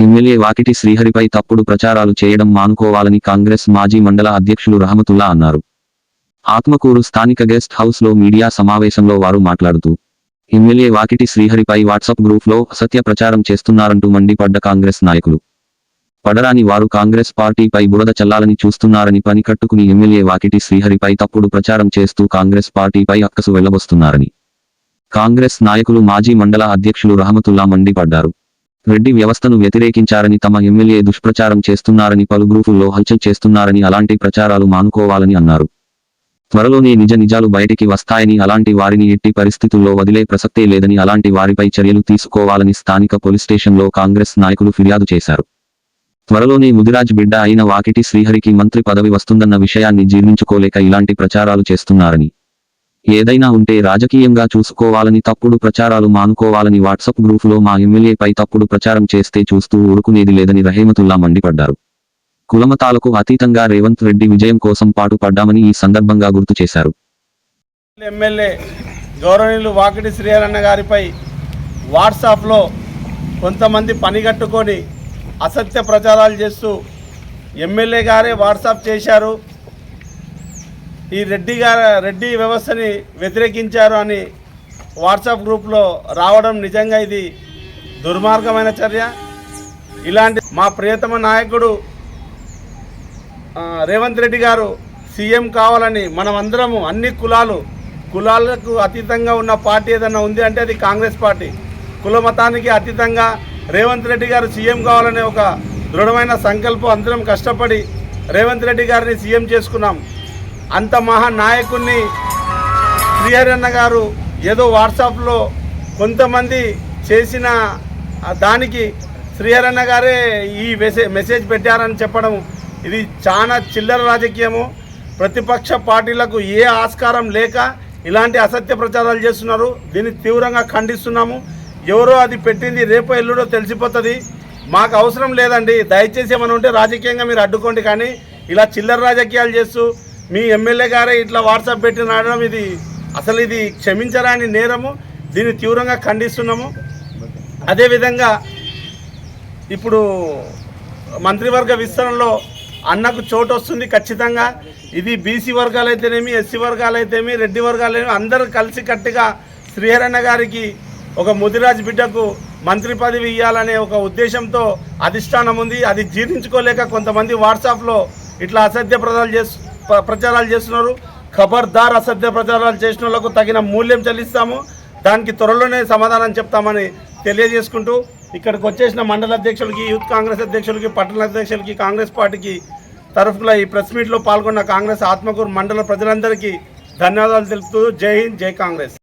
MLA Vakiti శ్రీహరిపై తప్పుడు ప్రచారాలు చేయడం మానుకోవాలని కాంగ్రెస్ మాజీ మండల అధ్యక్షులు రహమతుల్లా అన్నారు. ఆత్మకూరు స్థానిక గెస్ట్ హౌస్లో మీడియా సమావేశంలో వారు మాట్లాడుతూ ఎమ్మెల్యే వాకిటి శ్రీహరిపై వాట్సాప్ గ్రూప్లో అసత్య ప్రచారం చేస్తున్నారంటూ మండిపడ్డ కాంగ్రెస్ నాయకులు పడరాని వారు కాంగ్రెస్ పార్టీపై బురద చల్లాలని చూస్తున్నారని పని కట్టుకుని ఎమ్మెల్యే వాకిటి శ్రీహరిపై తప్పుడు ప్రచారం చేస్తూ కాంగ్రెస్ పార్టీపై అక్కసు వెళ్లబోస్తున్నారని కాంగ్రెస్ నాయకులు మాజీ మండల అధ్యక్షులు రహమతుల్లా మండిపడ్డారు. రెడ్డి వ్యవస్థను వ్యతిరేకించారని తమ ఎమ్మెల్యే దుష్ప్రచారం చేస్తున్నారని పలు గ్రూపుల్లో హల్చల్ చేస్తున్నారని అలాంటి ప్రచారాలు మానుకోవాలని అన్నారు. త్వరలోనే నిజాలు బయటికి వస్తాయని అలాంటి వారిని ఎట్టి పరిస్థితుల్లో వదిలే ప్రసక్తే లేదని అలాంటి వారిపై చర్యలు తీసుకోవాలని స్థానిక పోలీస్ స్టేషన్లో కాంగ్రెస్ నాయకులు ఫిర్యాదు చేశారు. త్వరలోనే ముదిరాజ్ బిడ్డ అయిన వాకిటి శ్రీహరికి మంత్రి పదవి వస్తుందన్న విషయాన్ని జీర్ణించుకోలేక ఇలాంటి ప్రచారాలు చేస్తున్నారని ఏదైనా ఉంటే రాజకీయంగా చూసుకోవాలని తప్పుడు ప్రచారాలు మానుకోవాలని వాట్సాప్ గ్రూపులో మా ఎమ్మెల్యేపై తప్పుడు ప్రచారం చేస్తే చూస్తూ ఊరుకునేది లేదని రహమతుల్లా మండిపడ్డారు. కులమతాలకు అతీతంగా రేవంత్ రెడ్డి విజయం కోసం పాటుపడ్డామని ఈ సందర్భంగా గుర్తు చేశారు. ఎమ్మెల్యే గౌరవనీయులు వాకిటి శ్రీహరన్న గారిపై వాట్సాప్లో కొంతమంది పనిగట్టుకొని అసత్య ప్రచారాలు చేస్తూ ఎమ్మెల్యే గారే వాట్సాప్ చేశారు, ఈ రెడ్డి వ్యవస్థని వ్యతిరేకించారు అని వాట్సాప్ గ్రూప్లో రావడం నిజంగా ఇది దుర్మార్గమైన చర్య. ఇలాంటి మా ప్రియతమ నాయకుడు రేవంత్ రెడ్డి గారు సీఎం కావాలని మనమందరము అన్ని కులాలకు అతీతంగా ఉన్న పార్టీ ఏదన్నా ఉంది అంటే అది కాంగ్రెస్ పార్టీ. కుల మతానికి అతీతంగా రేవంత్ రెడ్డి గారు సీఎం కావాలనే ఒక దృఢమైన సంకల్పం అందరం కష్టపడి రేవంత్ రెడ్డి గారిని సీఎం చేసుకున్నాం. అంత మహానాయకుడిని శ్రీహరన్న గారు ఏదో వాట్సాప్లో కొంతమంది చేసిన దానికి శ్రీహరన్న గారే ఈ మెసేజ్ పెట్టారని చెప్పడం ఇది చాలా చిల్లర రాజకీయము. ప్రతిపక్ష పార్టీలకు ఏ ఆస్కారం లేక ఇలాంటి అసత్య ప్రచారాలు చేస్తున్నారు. దీన్ని తీవ్రంగా ఖండిస్తున్నాము. ఎవరో అది పెట్టింది రేపో ఎల్లుడో తెలిసిపోతుంది. మాకు అవసరం లేదండి. దయచేసి ఏమైనా ఉంటే రాజకీయంగా మీరు అడ్డుకోండి, కానీ ఇలా చిల్లర రాజకీయాలు చేస్తూ మీ ఎమ్మెల్యే గారే ఇట్లా వాట్సాప్ పెట్టి నాడడం ఇది క్షమించరాని నేరము. దీన్ని తీవ్రంగా ఖండిస్తున్నాము. అదేవిధంగా ఇప్పుడు మంత్రివర్గ విస్తరణలో అన్నకు చోటు వస్తుంది ఖచ్చితంగా. ఇది బీసీ వర్గాలు అయితేనేమి, ఎస్సీ వర్గాలు అయితేమి, రెడ్డి వర్గాలు అందరూ కలిసి కట్టుగా శ్రీహరన్న గారికి ఒక ముదిరాజ్ బిడ్డకు మంత్రి పదవి ఇవ్వాలనే ఒక ఉద్దేశంతో అధిష్టానం ఉంది. అది జీర్ణించుకోలేక కొంతమంది వాట్సాప్లో ఇట్లా అసత్య ప్రచారాలు చేస్తున్నారు. ఖబర్దార్, అసత్య ప్రచారాలు చేసిన వాళ్ళకు తగిన మూల్యం చెల్లిస్తాము. దానికి త్వరలోనే సమాధానం చెప్తామని తెలియజేసుకుంటూ ఇక్కడికి వచ్చేసిన మండల అధ్యక్షులకి, యూత్ కాంగ్రెస్ అధ్యక్షులకి, పట్టణ అధ్యక్షులకి, కాంగ్రెస్ పార్టీకి తరఫున ఈ ప్రెస్ మీట్లో పాల్గొన్న కాంగ్రెస్ ఆత్మకూరు మండల ప్రజలందరికీ ధన్యవాదాలు తెలుపుతూ జై హింద్, జై కాంగ్రెస్.